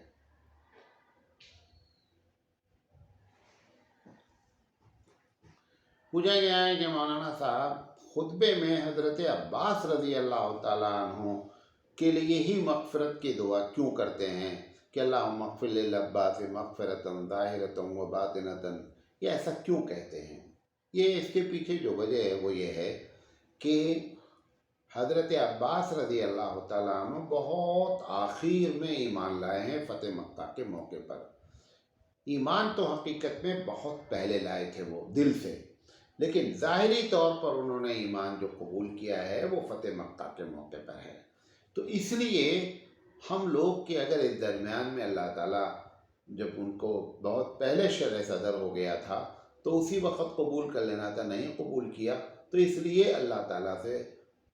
پوچھا گیا ہے کہ مولانا صاحب خطبے میں حضرت عباس رضی اللہ تعالیٰ عنہ کے لیے ہی مغفرت کی دعا کیوں کرتے ہیں کہ اللہم اغفر للعباس مغفرۃ ظاہرۃ و باطنۃ، یہ ایسا کیوں کہتے ہیں؟ یہ اس کے پیچھے جو وجہ ہے وہ یہ ہے کہ حضرت عباس رضی اللہ تعالیٰ عنہ بہت آخر میں ایمان لائے ہیں فتح مکہ کے موقع پر۔ ایمان تو حقیقت میں بہت پہلے لائے تھے وہ دل سے، لیکن ظاہری طور پر انہوں نے ایمان جو قبول کیا ہے وہ فتح مکہ کے موقع پر ہے۔ تو اس لیے ہم لوگ کہ اگر اس درمیان میں اللہ تعالیٰ جب ان کو بہت پہلے شرع صدر ہو گیا تھا تو اسی وقت قبول کر لینا تھا، نہیں قبول کیا، تو اس لیے اللہ تعالیٰ سے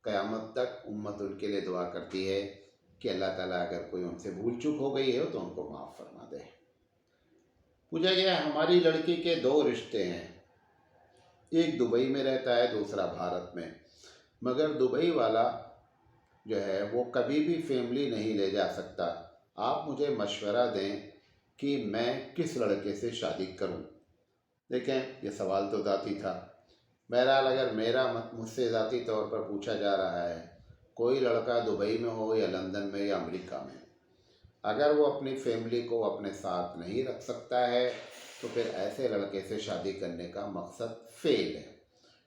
قیامت تک امت ان کے لیے دعا کرتی ہے کہ اللہ تعالیٰ اگر کوئی ان سے بھول چوک ہو گئی ہے تو ان کو معاف فرما دے۔ پوچھا گیا ہماری لڑکی کے دو رشتے ہیں، ایک دبئی میں رہتا ہے دوسرا بھارت میں، مگر دبئی والا جو ہے وہ کبھی بھی فیملی نہیں لے جا سکتا، آپ مجھے مشورہ دیں کہ میں کس لڑکے سے شادی کروں؟ دیکھیں یہ سوال تو ذاتی تھا، بہرحال اگر مجھ سے ذاتی طور پر پوچھا جا رہا ہے، کوئی لڑکا دبئی میں ہو یا لندن میں یا امریکہ میں، اگر وہ اپنی فیملی کو اپنے ساتھ نہیں رکھ سکتا ہے تو پھر ایسے لڑکے سے شادی کرنے کا مقصد فیل ہے۔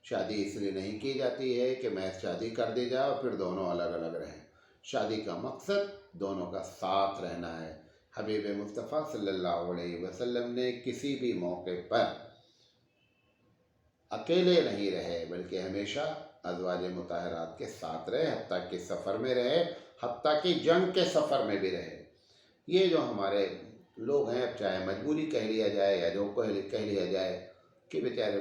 شادی اس لیے نہیں کی جاتی ہے کہ محض شادی کر دی جائے اور پھر دونوں الگ الگ رہیں، شادی کا مقصد دونوں کا ساتھ رہنا ہے۔ حبیب مصطفیٰ صلی اللہ علیہ وسلم نے کسی بھی موقع پر اکیلے نہیں رہے بلکہ ہمیشہ ازواج مطہرات کے ساتھ رہے، حتیٰ کہ سفر میں رہے، حتیٰ کہ جنگ کے سفر میں بھی رہے۔ یہ جو ہمارے لوگ ہیں، چاہے مجبوری کہہ لیا جائے یا جو کہہ لیا جائے کہ بیچارے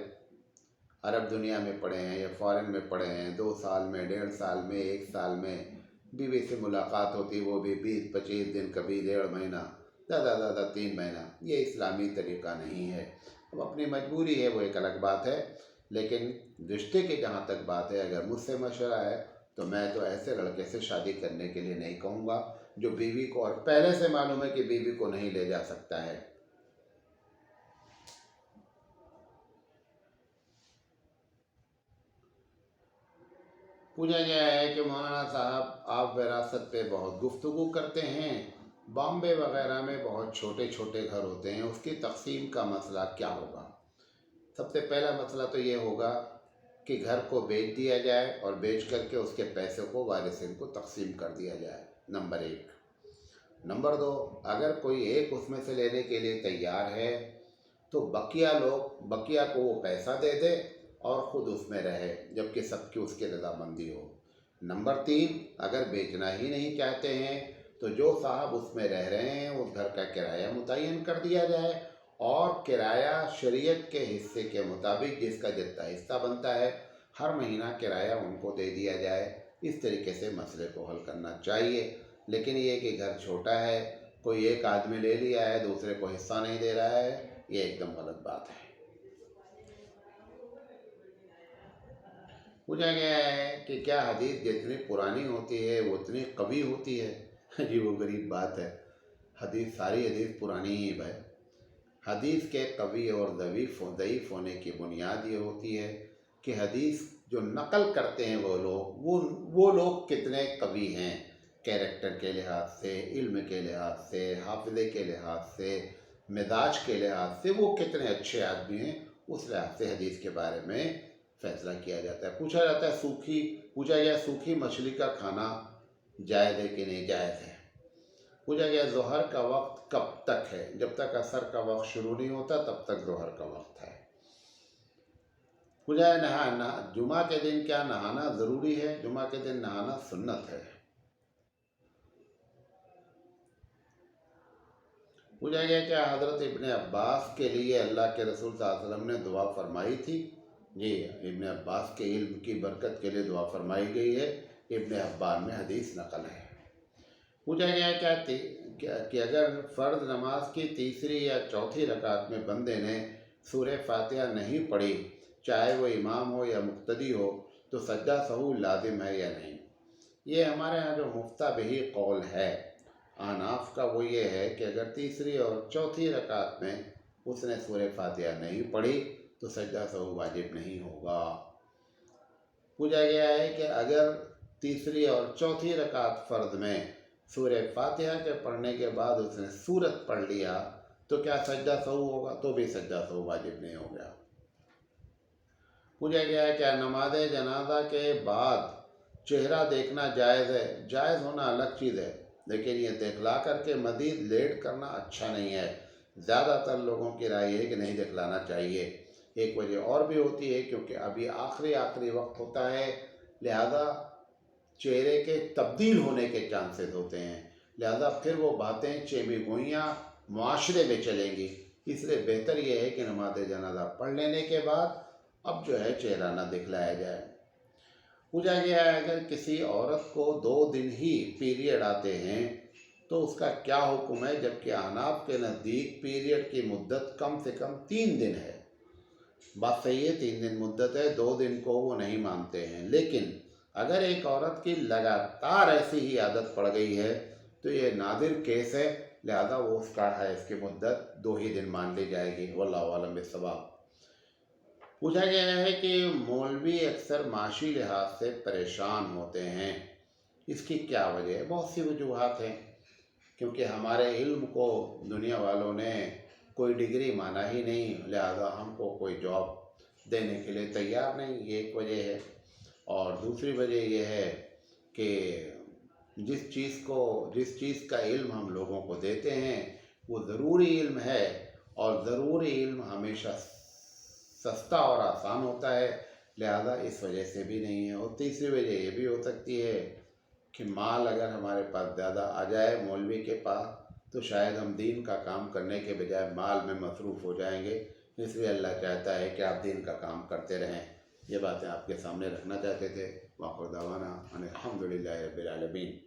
عرب دنیا میں پڑے ہیں یا فارن میں پڑے ہیں، 2 سال میں، 1.5 سال میں، 1 سال میں بیوی سے ملاقات ہوتی، وہ بھی 20-25 دن، کبھی 1.5 مہینہ، زیادہ زیادہ 3 مہینہ، یہ اسلامی طریقہ نہیں ہے۔ اب اپنی مجبوری ہے وہ ایک الگ بات ہے، لیکن رشتے کی جہاں تک بات ہے، اگر مجھ سے مشورہ ہے तो मैं तो ऐसे लड़के से शादी करने के लिए नहीं कहूँगा जो बीवी को, और पहले से मालूम है कि बीवी को नहीं ले जा सकता है। पूछा गया है कि मौलाना साहब आप विरासत पे बहुत गुफ्तगू करते हैं, बॉम्बे वगैरह में बहुत छोटे छोटे घर होते हैं, उसकी तकसीम का मसला क्या होगा? सबसे पहला मसला तो ये होगा कि घर को बेच दिया जाए और बेच करके उसके पैसों को वारिसिन को तकसीम कर दिया जाए, नंबर एक। नंबर दो, अगर कोई एक उसमें से लेने के लिए तैयार है तो बकिया को वो पैसा दे दे और ख़ुद उसमें रहे, जबकि सबकी उसकी रजामंदी हो। नंबर तीन, अगर बेचना ही नहीं चाहते हैं तो जो साहब उसमें रह रहे हैं उस घर का किराया मुतय्यन कर दिया जाए और किराया शरीयत के हिस्से के मुताबिक जिसका जितना हिस्सा बनता है हर महीना किराया उनको दे दिया जाए। इस तरीके से मसले को हल करना चाहिए। लेकिन ये कि घर छोटा है, कोई एक आदमी ले लिया है, दूसरे को हिस्सा नहीं दे रहा है, ये एकदम गलत बात है। पूछा गया है कि क्या हदीस जितनी पुरानी होती है वो उतनी कवी होती है? जी वो गरीब बात है, सारी हदीस पुरानी ही है। हदीस के कवी और ज़ईफ़ होने की बुनियाद ये होती है कि हदीस जो नकल करते हैं वो लोग कितने कवि हैं, कैरेक्टर के लिहाज से, इल्म के लिहाज से, हाफ़िज़े के लिहाज से, मिजाज के लिहाज से वो कितने अच्छे आदमी हैं, उस लिहाज से हदीस के बारे में फैसला किया जाता है। पूछा गया सूखी मछली का खाना जायज़ है कि नहीं जायज़ है? पूछा गया ज़ोहर का वक्त कब तक है? जब तक असर का वक्त शुरू नहीं होता तब तक ज़ोहर का वक्त है। पूछा है नहाना जुमा के दिन क्या नहाना ज़रूरी है? जुमा के दिन नहाना सुन्नत है। पूछा गया क्या हज़रत इब्ने अब्बास के लिए अल्लाह के रसूल सल्लल्लाहु अलैहि वसल्लम ने दुआ फरमाई थी? जी, इब्ने अब्बास के इल्म की बरकत के लिए दुआ फरमाई गई है, इब्ने अब्बान में हदीस नकल है। पूछा गया कि अगर फ़र्द नमाज की तीसरी या चौथी रकात में बंदे ने सूरह फातिहा नहीं पढ़ी, चाहे वो इमाम हो या मुक्तदी हो, तो सज्दा सहू लाजिम है या नहीं? ये हमारे यहाँ जो मुफ्ता बिही कौल है अहनाफ का वो ये है कि अगर तीसरी और चौथी रकात में उसने सूरह फातिहा नहीं पढ़ी तो सज्दा सहू वाजिब नहीं होगा। पूछा गया है कि अगर तीसरी और चौथी रकात फ़र्द में सूरह फातिहा के पढ़ने के बाद उसने सूरत पढ़ लिया तो क्या सज्दा सहू होगा? तो भी सज्दा सहू वाजिब नहीं हो गया। पूछा गया है क्या नमाज जनाजा के बाद चेहरा देखना जायज़ है? जायज़ होना अलग चीज़ है, लेकिन ये दिखला करके मज़ीद लेट करना अच्छा नहीं है। ज़्यादातर लोगों की राय है कि नहीं दिखलाना चाहिए। एक वजह और भी होती है क्योंकि अभी आखिरी वक्त होता है, लिहाजा चेहरे के तब्दील होने के चांसेस होते हैं, लिहाजा फिर वो बातें चेमी गोइयाँ मुआशरे में चलेंगी। इसलिए बेहतर ये है कि नमाज जनाजा पढ़ लेने के बाद अब जो है चेहरा ना दिखलाया जाए। पूछा गया है अगर किसी औरत को 2 दिन ही पीरियड आते हैं तो उसका क्या हुक्म है, जबकि अहनाफ के नज़दीक पीरियड की मुद्दत कम से कम 3 दिन है। बात सही है, 3 दिन मुद्दत है, 2 दिन को वो नहीं मानते हैं। लेकिन अगर एक औरत की लगातार ऐसी ही आदत पड़ गई है तो ये नादिर केस है, लिहाजा वो उसका है इसकी मुद्दत 2 ही दिन मान ली जाएगी। वल्लाहु आलम बिस्सवाब। पूछा गया है कि मौलवी अक्सर माशी लिहाज से परेशान होते हैं, इसकी क्या वजह है? बहुत सी वजूहात हैं, क्योंकि हमारे इल्म को दुनिया वालों ने कोई डिग्री माना ही नहीं, लिहाजा हमको कोई जॉब देने के लिए तैयार नहीं, ये एक वजह है। और दूसरी वजह यह है कि जिस चीज़ का इल्म हम लोगों को देते हैं वो ज़रूरी इल्म है, और ज़रूरी इल्म हमेशा सस्ता और आसान होता है, लिहाजा इस वजह से भी नहीं है। और तीसरी वजह ये भी हो सकती है कि माल अगर हमारे पास ज़्यादा आ जाए मौलवी के पास तो शायद हम दीन का काम करने के बजाय माल में मसरूफ़ हो जाएंगे। इसलिए अल्लाह चाहता है कि आप दीन का काम करते रहें। ये बातें आपके सामने रखना चाहते थे। वाखिर दावाना अनिल हम्दुलिल्लाहि रब्बिल आलमीन।